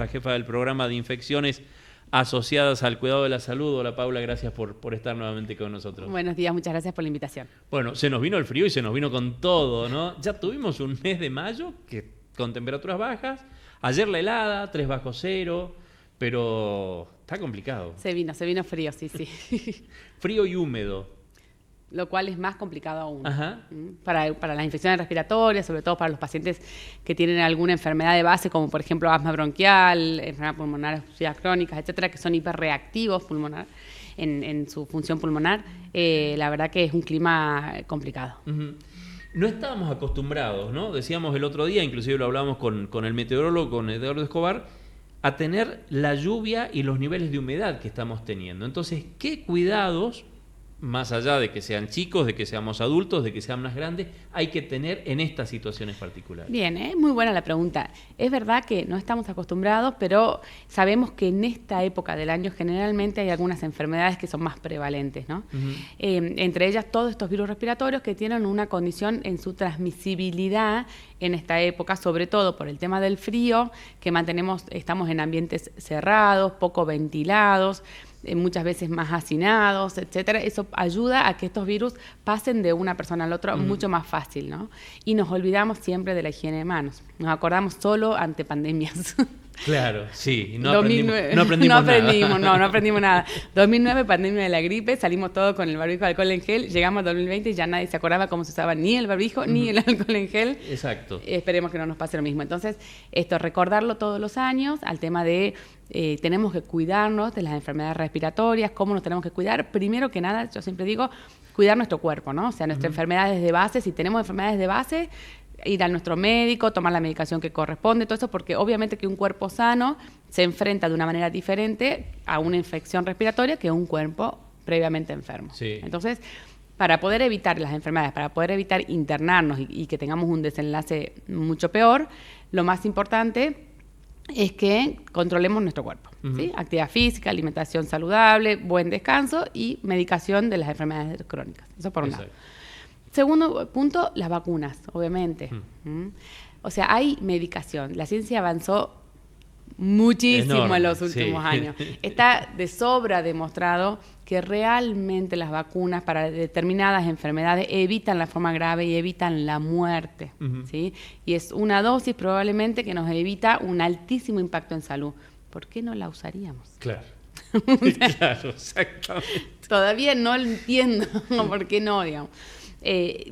La jefa del programa de infecciones asociadas al cuidado de la salud. Hola Paula, gracias por estar nuevamente con nosotros. Buenos días, muchas gracias por la invitación. Bueno, se nos vino el frío y se nos vino con todo, ¿no? Ya tuvimos un mes de mayo con temperaturas bajas, ayer la helada, 3 bajo cero, pero está complicado. Se vino frío, sí. Frío y húmedo. Lo cual es más complicado aún. Ajá. Para las infecciones respiratorias, sobre todo para los pacientes que tienen alguna enfermedad de base, como por ejemplo asma bronquial, enfermedad pulmonar, obstructivas crónicas, etcétera, que son hiperreactivos pulmonar en su función pulmonar, la verdad que es un clima complicado. Uh-huh. No estábamos acostumbrados, ¿no? Decíamos el otro día, inclusive lo hablábamos con el meteorólogo, con Eduardo Escobar, a tener la lluvia y los niveles de humedad que estamos teniendo. Entonces, ¿qué cuidados, más allá de que sean chicos, de que seamos adultos, de que sean más grandes, hay que tener en estas situaciones particulares? Bien, muy buena la pregunta. Es verdad que no estamos acostumbrados, pero sabemos que en esta época del año generalmente hay algunas enfermedades que son más prevalentes, ¿no? Uh-huh. Entre ellas todos estos virus respiratorios que tienen una condición en su transmisibilidad en esta época, sobre todo por el tema del frío, que estamos en ambientes cerrados, poco ventilados, muchas veces más hacinados, etcétera. Eso ayuda a que estos virus pasen de una persona a la otra mucho más fácil, ¿no? Y nos olvidamos siempre de la higiene de manos. Nos acordamos solo ante pandemias. Claro, sí. No 2009, no aprendimos nada. 2009, pandemia de la gripe, salimos todos con el barbijo de alcohol en gel, llegamos a 2020 y ya nadie se acordaba cómo se usaba ni el barbijo ni el alcohol en gel. Exacto. Esperemos que no nos pase lo mismo. Entonces, recordarlo todos los años al tema de tenemos que cuidarnos de las enfermedades respiratorias, cómo nos tenemos que cuidar. Primero que nada, yo siempre digo, cuidar nuestro cuerpo, ¿no? O sea, nuestras enfermedades de base, si tenemos enfermedades de base, ir a nuestro médico, tomar la medicación que corresponde, todo eso, porque obviamente que un cuerpo sano se enfrenta de una manera diferente a una infección respiratoria que un cuerpo previamente enfermo. Sí. Entonces, para poder evitar las enfermedades, para poder evitar internarnos y que tengamos un desenlace mucho peor, lo más importante es que controlemos nuestro cuerpo. Uh-huh. ¿Sí? Actividad física, alimentación saludable, buen descanso y medicación de las enfermedades crónicas. Eso por un lado. Segundo punto, las vacunas, obviamente. O sea, hay medicación. La ciencia avanzó muchísimo en los últimos años. Está de sobra demostrado que realmente las vacunas para determinadas enfermedades evitan la forma grave y evitan la muerte. Uh-huh. ¿Sí? Y es una dosis probablemente que nos evita un altísimo impacto en salud. ¿Por qué no la usaríamos? Claro. Claro, exactamente. Todavía no entiendo por qué no, digamos.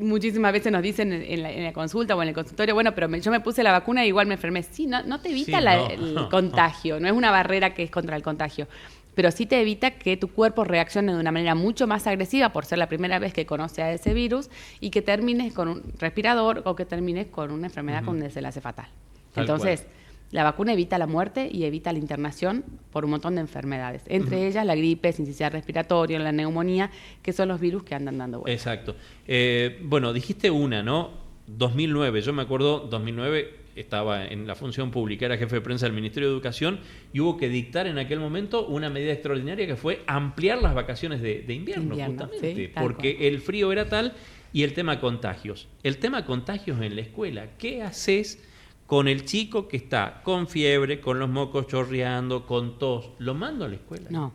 Muchísimas veces nos dicen en la consulta o en el consultorio, bueno, pero yo me puse la vacuna y igual me enfermé. Sí, no te evita el contagio, no es una barrera que es contra el contagio, pero sí te evita que tu cuerpo reaccione de una manera mucho más agresiva por ser la primera vez que conoce a ese virus y que termines con un respirador o que termines con una enfermedad con desenlace fatal. Entonces, la vacuna evita la muerte y evita la internación por un montón de enfermedades, entre ellas la gripe, sincicial respiratoria, la neumonía, que son los virus que andan dando vueltas. Exacto. Bueno, dijiste una, ¿no? 2009, yo me acuerdo, 2009 estaba en la función pública, era jefe de prensa del Ministerio de Educación y hubo que dictar en aquel momento una medida extraordinaria que fue ampliar las vacaciones de invierno, justamente, sí, porque el frío era tal y el tema contagios. El tema contagios en la escuela, ¿qué haces con el chico que está con fiebre, con los mocos chorreando, con tos? ¿Lo mando a la escuela? No.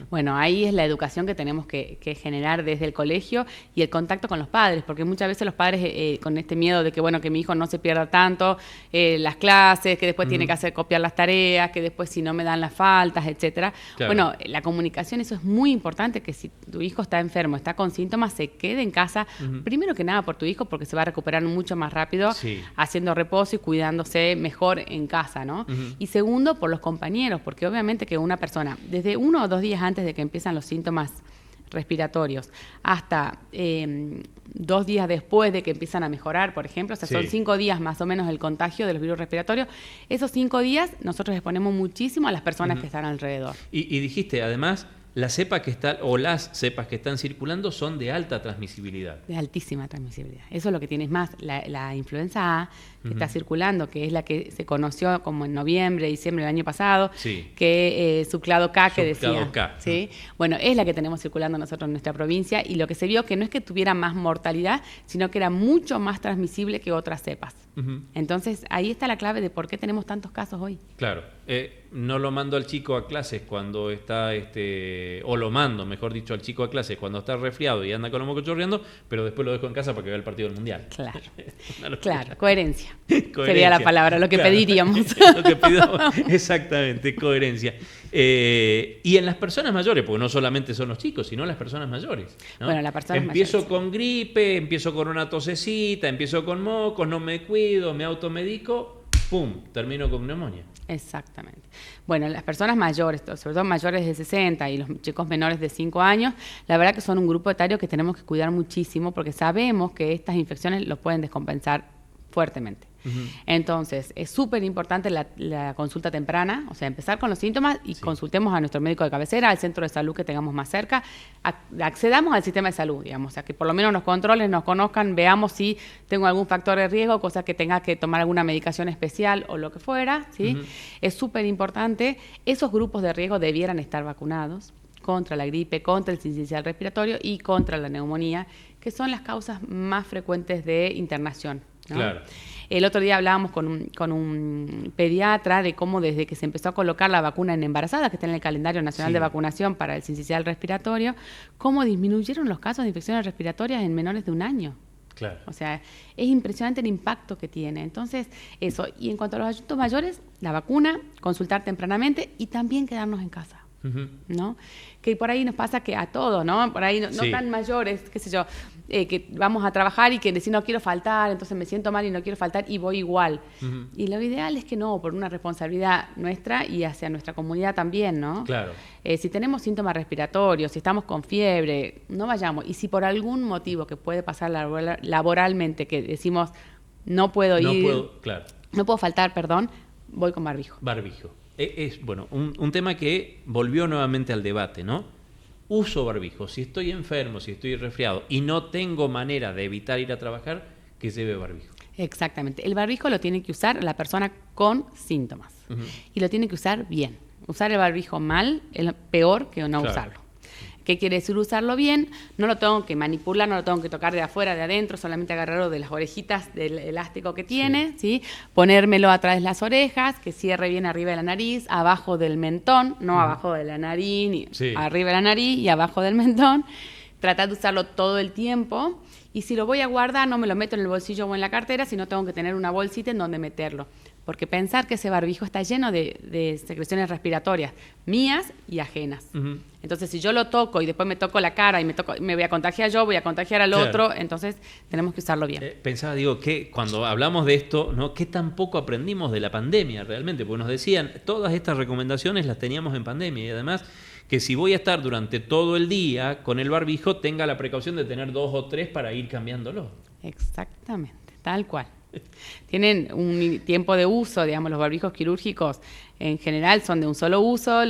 Bueno, ahí es la educación que tenemos que generar desde el colegio y el contacto con los padres, porque muchas veces los padres con este miedo de que, bueno, que mi hijo no se pierda tanto las clases, que después tiene que copiar las tareas, que después si no me dan las faltas, etcétera. Claro. Bueno, la comunicación, eso es muy importante, que si tu hijo está enfermo, está con síntomas, se quede en casa, primero que nada por tu hijo, porque se va a recuperar mucho más rápido haciendo reposo y cuidándose mejor en casa, ¿no? Y segundo, por los compañeros, porque obviamente que una persona, desde 1 o 2 días antes de que empiezan los síntomas respiratorios hasta 2 días después de que empiezan a mejorar, por ejemplo, o sea, son 5 días más o menos el contagio de los virus respiratorios. Esos 5 días nosotros exponemos muchísimo a las personas que están alrededor. Y dijiste, además, las cepas que están circulando son de alta transmisibilidad. De altísima transmisibilidad. Eso es lo que tiene. Es más, la influenza A que está circulando, que es la que se conoció como en noviembre, diciembre del año pasado, que su clado K que decía. K. ¿Sí? Bueno, es la que tenemos circulando nosotros en nuestra provincia y lo que se vio que no es que tuviera más mortalidad, sino que era mucho más transmisible que otras cepas. Ujú. Entonces, ahí está la clave de por qué tenemos tantos casos hoy. Claro, no lo mando al chico a clases cuando está, o lo mando, mejor dicho, al chico a clases cuando está resfriado y anda con los mocos chorreando, pero después lo dejo en casa para que vea el partido del Mundial. Claro, Una locura. claro, coherencia. Coherencia. Sería la palabra, lo que Claro. pediríamos. Lo que pidamos, exactamente, coherencia. Y en las personas mayores, porque no solamente son los chicos, sino las personas mayores, ¿no? Bueno, las personas empiezo mayores, sí. con gripe, empiezo con una tosecita, empiezo con mocos, no me cuido, me automedico, ¡pum!, termino con neumonía. Exactamente. Bueno, las personas mayores, sobre todo mayores de 60 y los chicos menores de 5 años, la verdad que son un grupo etario que tenemos que cuidar muchísimo porque sabemos que estas infecciones los pueden descompensar fuertemente. Ujú. Entonces, es súper importante la consulta temprana, o sea, empezar con los síntomas y Sí. consultemos a nuestro médico de cabecera, al centro de salud que tengamos más cerca, accedamos al sistema de salud, digamos, o sea, que por lo menos nos controlen, nos conozcan, veamos si tengo algún factor de riesgo, cosa que tenga que tomar alguna medicación especial o lo que fuera, ¿sí? Ujú. Es súper importante. Esos grupos de riesgo debieran estar vacunados contra la gripe, contra el sincicial respiratorio y contra la neumonía, que son las causas más frecuentes de internación, ¿no? Claro. El otro día hablábamos con un pediatra de cómo desde que se empezó a colocar la vacuna en embarazadas, que está en el calendario nacional Sí. de vacunación para el sincicial respiratorio, cómo disminuyeron los casos de infecciones respiratorias en menores de 1 año. Claro. O sea, es impresionante el impacto que tiene. Entonces, eso. Y en cuanto a los adultos mayores, la vacuna, consultar tempranamente y también quedarnos en casa, Ujú. ¿no? Que por ahí nos pasa que a todos, ¿no? Por ahí no Sí. tan mayores, qué sé yo, que vamos a trabajar y que decir no quiero faltar, entonces me siento mal y no quiero faltar y voy igual. Ujú. Y lo ideal es que no, por una responsabilidad nuestra y hacia nuestra comunidad también, ¿no? Claro. Si tenemos síntomas respiratorios, si estamos con fiebre, no vayamos. Y si por algún motivo que puede pasar laboralmente, que decimos no puedo No ir, puedo, claro. no puedo faltar, perdón, voy con barbijo. Barbijo. Es bueno, un tema que volvió nuevamente al debate, ¿no? Uso barbijo. Si estoy enfermo, si estoy resfriado y no tengo manera de evitar ir a trabajar, que lleve barbijo. Exactamente. El barbijo lo tiene que usar la persona con síntomas. Ujú. Y lo tiene que usar bien. Usar el barbijo mal es peor que no Claro. usarlo. ¿Qué quiere decir usarlo bien? No lo tengo que manipular, no lo tengo que tocar de afuera, de adentro, solamente agarrarlo de las orejitas del elástico que tiene, ¿sí? Ponérmelo a través de las orejas, que cierre bien arriba de la nariz, abajo del mentón, no abajo de la nariz, ni Sí. arriba de la nariz y abajo del mentón. Tratar de usarlo todo el tiempo. Y si lo voy a guardar, no me lo meto en el bolsillo o en la cartera, sino tengo que tener una bolsita en donde meterlo. Porque pensar que ese barbijo está lleno de secreciones respiratorias, mías y ajenas. Ujú. Entonces, si yo lo toco y después me toco la cara y me voy a contagiar yo, voy a contagiar al Claro. otro, entonces tenemos que usarlo bien. Pensaba, digo, que cuando hablamos de esto, ¿no? ¿Qué tan poco aprendimos de la pandemia realmente? Porque nos decían, todas estas recomendaciones las teníamos en pandemia y además que si voy a estar durante todo el día con el barbijo, tenga la precaución de tener 2 o 3 para ir cambiándolo. Exactamente, tal cual. Tienen un tiempo de uso, digamos, los barbijos quirúrgicos en general son de un solo uso,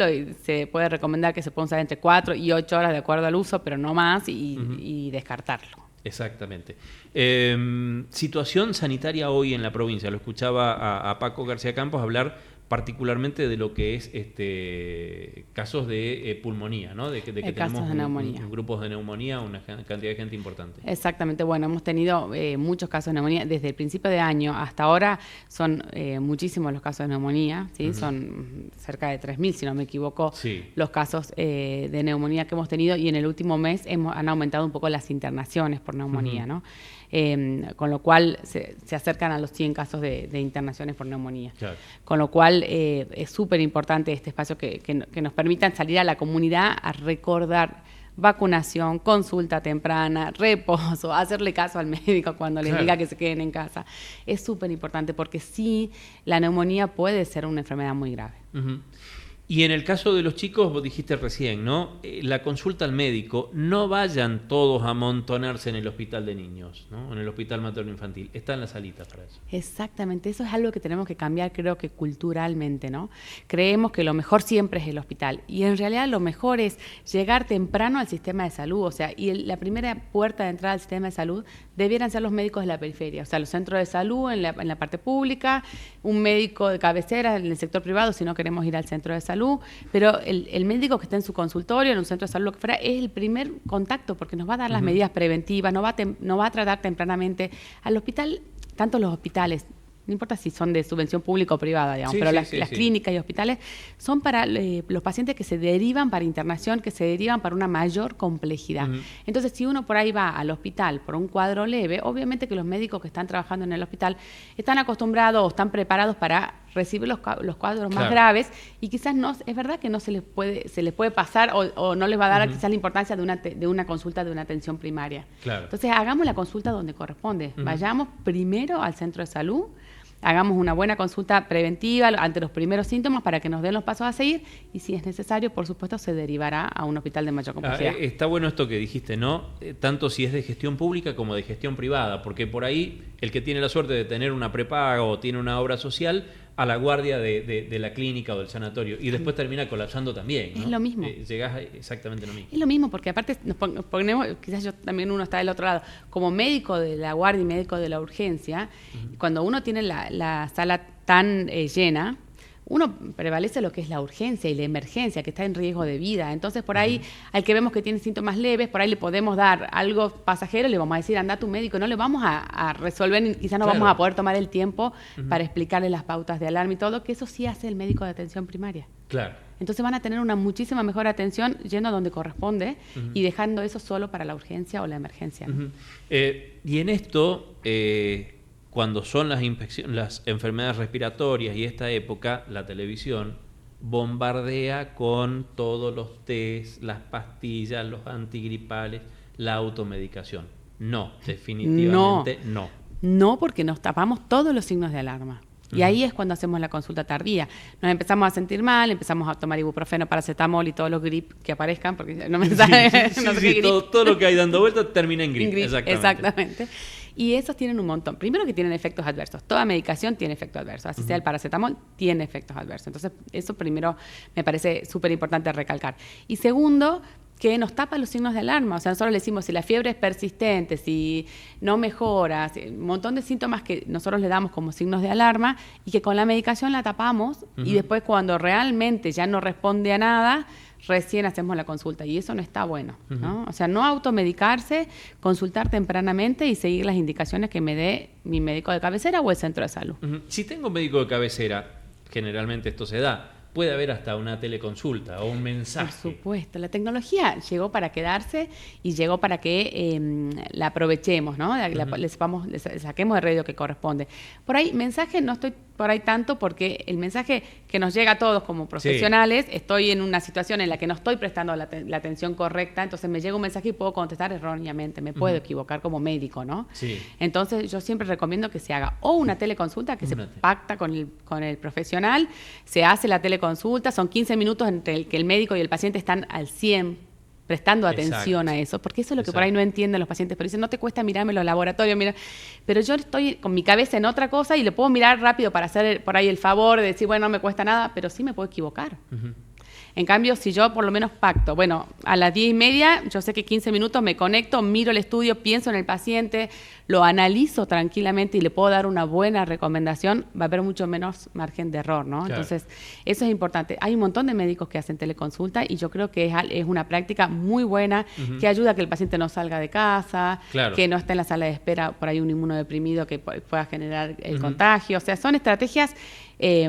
se puede recomendar que se puedan usar entre 4 y 8 horas de acuerdo al uso, pero no más y descartarlo. Exactamente. Situación sanitaria hoy en la provincia. Lo escuchaba a Paco García Campos hablar particularmente de lo que es casos de pulmonía, ¿no? De que Casos tenemos de neumonía. grupos de neumonía, una cantidad de gente importante. Exactamente, bueno, hemos tenido muchos casos de neumonía. Desde el principio de año hasta ahora son muchísimos los casos de neumonía, ¿sí? Ujú. Son cerca de 3.000, si no me equivoco, Sí. los casos de neumonía que hemos tenido y en el último mes han aumentado un poco las internaciones por neumonía, Ujú. ¿no? Con lo cual se acercan a los 100 casos de internaciones por neumonía. Claro. Con lo cual es súper importante este espacio que nos permitan salir a la comunidad a recordar vacunación, consulta temprana, reposo, hacerle caso al médico cuando les Claro. diga que se queden en casa. Es súper importante porque sí, la neumonía puede ser una enfermedad muy grave. Ujú. Y en el caso de los chicos, vos dijiste recién, ¿no? La consulta al médico, no vayan todos a amontonarse en el hospital de niños, ¿no? En el hospital materno-infantil. Está en la salita para eso. Exactamente, eso es algo que tenemos que cambiar, creo que culturalmente, ¿no? Creemos que lo mejor siempre es el hospital y en realidad lo mejor es llegar temprano al sistema de salud, o sea, y la primera puerta de entrada al sistema de salud debieran ser los médicos de la periferia, o sea, los centros de salud en la parte pública, un médico de cabecera en el sector privado si no queremos ir al centro de salud, pero el médico que está en su consultorio, en un centro de salud, lo que fuera, es el primer contacto porque nos va a dar las medidas preventivas, nos va a tratar tempranamente. Al hospital tanto los hospitales, no importa si son de subvención pública o privada, digamos, Sí, pero sí, las sí. clínicas y hospitales son para los pacientes que se derivan para internación, que se derivan para una mayor complejidad. Ujú. Entonces, si uno por ahí va al hospital por un cuadro leve, obviamente que los médicos que están trabajando en el hospital están acostumbrados o están preparados para recibir los cuadros más Claro. graves, y quizás no, es verdad que no se les puede pasar o no les va a dar quizás la importancia de una consulta de una atención primaria. Claro. Entonces, hagamos la consulta donde corresponde. Vayamos primero al centro de salud, hagamos una buena consulta preventiva ante los primeros síntomas para que nos den los pasos a seguir, y si es necesario, por supuesto, se derivará a un hospital de mayor complejidad. Está bueno esto que dijiste, ¿no? Tanto si es de gestión pública como de gestión privada, porque por ahí el que tiene la suerte de tener una prepaga o tiene una obra social, a la guardia de la clínica o del sanatorio, y después termina colapsando también, ¿no? Es lo mismo. Llegás a exactamente lo mismo. Es lo mismo, porque aparte nos ponemos, quizás yo también uno está del otro lado, como médico de la guardia y médico de la urgencia, cuando uno tiene la sala tan llena, uno prevalece lo que es la urgencia y la emergencia, que está en riesgo de vida. Entonces, por ahí, al que vemos que tiene síntomas leves, por ahí le podemos dar algo pasajero, le vamos a decir, anda a tu médico, no le vamos a resolver, quizás no Claro. vamos a poder tomar el tiempo para explicarle las pautas de alarma y todo, que eso sí hace el médico de atención primaria. Claro. Entonces van a tener una muchísima mejor atención yendo a donde corresponde y dejando eso solo para la urgencia o la emergencia, ¿no? Y en esto, cuando son las enfermedades respiratorias y esta época, la televisión bombardea con todos los test, las pastillas, los antigripales, la automedicación. No, definitivamente no. No, porque nos tapamos todos los signos de alarma. Y ahí es cuando hacemos la consulta tardía. Nos empezamos a sentir mal, empezamos a tomar ibuprofeno, paracetamol y todos los grip que aparezcan, porque no me sale, no sé qué grip. Todo lo que hay dando vueltas termina en grip. Grip, Exactamente. exactamente. Y esos tienen un montón. Primero, que tienen efectos adversos. Toda medicación tiene efectos adversos. Así sea el paracetamol, tiene efectos adversos. Entonces, eso primero me parece súper importante recalcar. Y segundo, que nos tapa los signos de alarma. O sea, nosotros le decimos, si la fiebre es persistente, si no mejora, un montón de síntomas que nosotros le damos como signos de alarma, y que con la medicación la tapamos, y después, cuando realmente ya no responde a nada, recién hacemos la consulta, y eso no está bueno, ¿no? O sea, no automedicarse, consultar tempranamente y seguir las indicaciones que me dé mi médico de cabecera o el centro de salud. Si tengo un médico de cabecera, generalmente esto se da, puede haber hasta una teleconsulta o un mensaje. Por supuesto, la tecnología llegó para quedarse y llegó para que la aprovechemos, ¿no? Le saquemos el rédito que corresponde. Por ahí, mensaje no estoy por ahí tanto, porque el mensaje que nos llega a todos como profesionales, estoy en una situación en la que no estoy prestando la atención correcta, entonces me llega un mensaje y puedo contestar erróneamente, me puedo equivocar como médico, ¿no? Sí. Entonces yo siempre recomiendo que se haga o una teleconsulta, que se pacta con el profesional, se hace la teleconsulta, son 15 minutos entre el que el médico y el paciente están al 100%, prestando atención a eso, porque eso es lo que por ahí no entienden los pacientes, pero dicen, no te cuesta mirarme los laboratorios, mira, pero yo estoy con mi cabeza en otra cosa y le puedo mirar rápido para hacer por ahí el favor de decir, bueno, no me cuesta nada, pero sí me puedo equivocar. En cambio, si yo por lo menos pacto, bueno, a las 10:30, yo sé que 15 minutos me conecto, miro el estudio, pienso en el paciente, lo analizo tranquilamente y le puedo dar una buena recomendación, va a haber mucho menos margen de error, ¿no? Claro. Entonces, eso es importante. Hay un montón de médicos que hacen teleconsulta y yo creo que es una práctica muy buena que ayuda a que el paciente no salga de casa, que no esté en la sala de espera por ahí un inmunodeprimido que pueda generar el contagio. O sea, son estrategias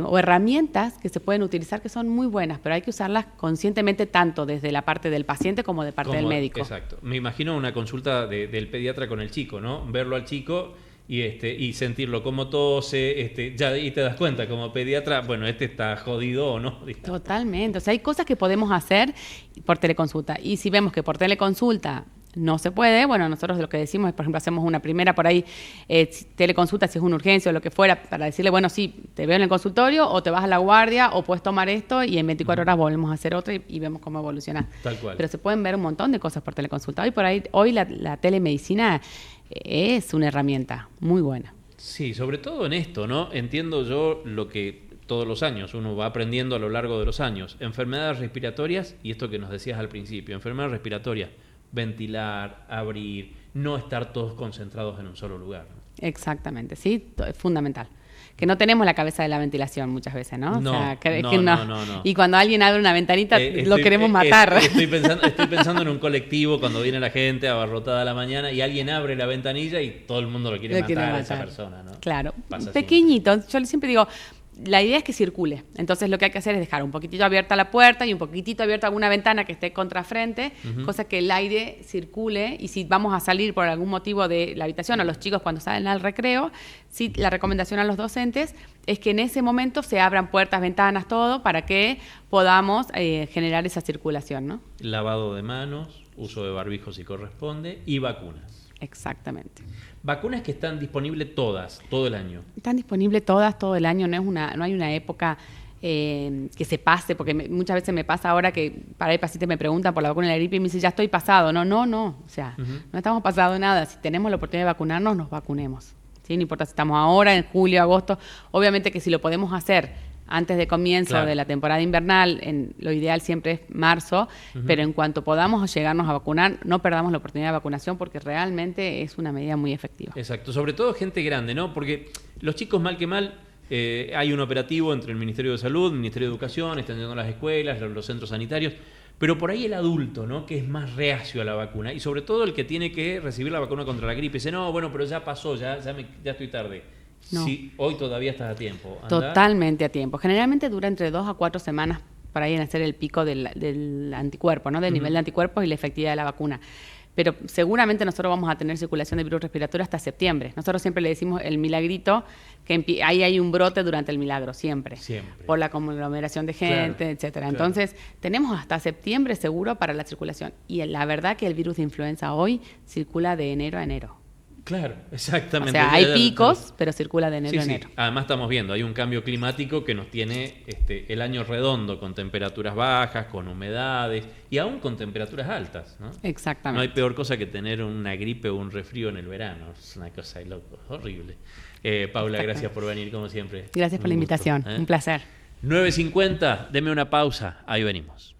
o herramientas que se pueden utilizar que son muy buenas, pero hay que usarlas conscientemente tanto desde la parte del paciente como de parte del médico. Exacto. Me imagino una consulta del pediatra con el chico, ¿no? Verlo al chico y sentirlo como tose, ya y te das cuenta como pediatra, bueno, está jodido o no. Totalmente. O sea, hay cosas que podemos hacer por teleconsulta. Y si vemos que por teleconsulta no se puede, bueno, nosotros lo que decimos es, por ejemplo, hacemos una primera por ahí, teleconsulta si es una urgencia o lo que fuera, para decirle, bueno, sí, te veo en el consultorio o te vas a la guardia o puedes tomar esto y en 24 horas volvemos a hacer otra y vemos cómo evoluciona. Tal cual. Pero se pueden ver un montón de cosas por teleconsulta. Hoy la telemedicina es una herramienta muy buena. Sí, sobre todo en esto, ¿no? Entiendo yo lo que todos los años uno va aprendiendo a lo largo de los años. Enfermedades respiratorias, y esto que nos decías al principio, enfermedades respiratorias, ventilar, abrir, no estar todos concentrados en un solo lugar. Exactamente, sí, es fundamental. que no tenemos la cabeza de la ventilación muchas veces, ¿no? No, o sea, no. Y cuando alguien abre una ventanita, lo queremos matar. Estoy pensando en un colectivo cuando viene la gente abarrotada a la mañana y alguien abre la ventanilla y todo el mundo lo quiere matar a esa persona, ¿no? Claro, Pasa pequeñito. Siempre. Yo siempre digo, la idea es que circule. Entonces lo que hay que hacer es dejar un poquitito abierta la puerta y un poquitito abierta alguna ventana que esté contrafrente, cosa que el aire circule. Y si vamos a salir por algún motivo de la habitación, o los chicos cuando salen al recreo, sí, la recomendación a los docentes es que en ese momento se abran puertas, ventanas, todo, para que podamos generar esa circulación, ¿no? Lavado de manos, uso de barbijo si corresponde y vacunas. Exactamente. Vacunas que están disponibles todas, todo el año. Están disponibles todas, todo el año. No hay una época que se pase, porque muchas veces me pasa ahora que para el paciente me preguntan por la vacuna de la gripe y me dice, ya estoy pasado. No. O sea, no estamos pasado nada. Si tenemos la oportunidad de vacunarnos, nos vacunemos. ¿Sí? No importa si estamos ahora, en julio, agosto. Obviamente que si lo podemos hacer antes de comienzo de la temporada invernal, lo ideal siempre es marzo, pero en cuanto podamos llegarnos a vacunar, no perdamos la oportunidad de vacunación porque realmente es una medida muy efectiva. Exacto, sobre todo gente grande, ¿no? Porque los chicos mal que mal, hay un operativo entre el Ministerio de Salud, el Ministerio de Educación, están yendo a las escuelas, los centros sanitarios, pero por ahí el adulto, ¿no? Que es más reacio a la vacuna y sobre todo el que tiene que recibir la vacuna contra la gripe, dice, no, bueno, pero ya pasó, ya estoy tarde. No. Sí, hoy todavía estás a tiempo. ¿Andá? Totalmente a tiempo. Generalmente dura entre 2 a 4 semanas para ir en hacer el pico del anticuerpo, ¿no? Del nivel de anticuerpos y la efectividad de la vacuna. Pero seguramente nosotros vamos a tener circulación de virus respiratorio hasta septiembre. Nosotros siempre le decimos el milagrito, que ahí hay un brote durante el milagro, siempre. Por la conglomeración de gente, etcétera. Entonces, tenemos hasta septiembre seguro para la circulación. Y la verdad que el virus de influenza hoy circula de enero a enero. Claro, exactamente. O sea, hay picos, pero circula de enero a enero. Además estamos viendo, hay un cambio climático que nos tiene el año redondo con temperaturas bajas, con humedades y aún con temperaturas altas, ¿no? Exactamente. No hay peor cosa que tener una gripe o un resfrío en el verano. Es una cosa de loco, horrible. Paula, gracias por venir como siempre. Gracias por la invitación, un placer. 9:50, deme una pausa, ahí venimos.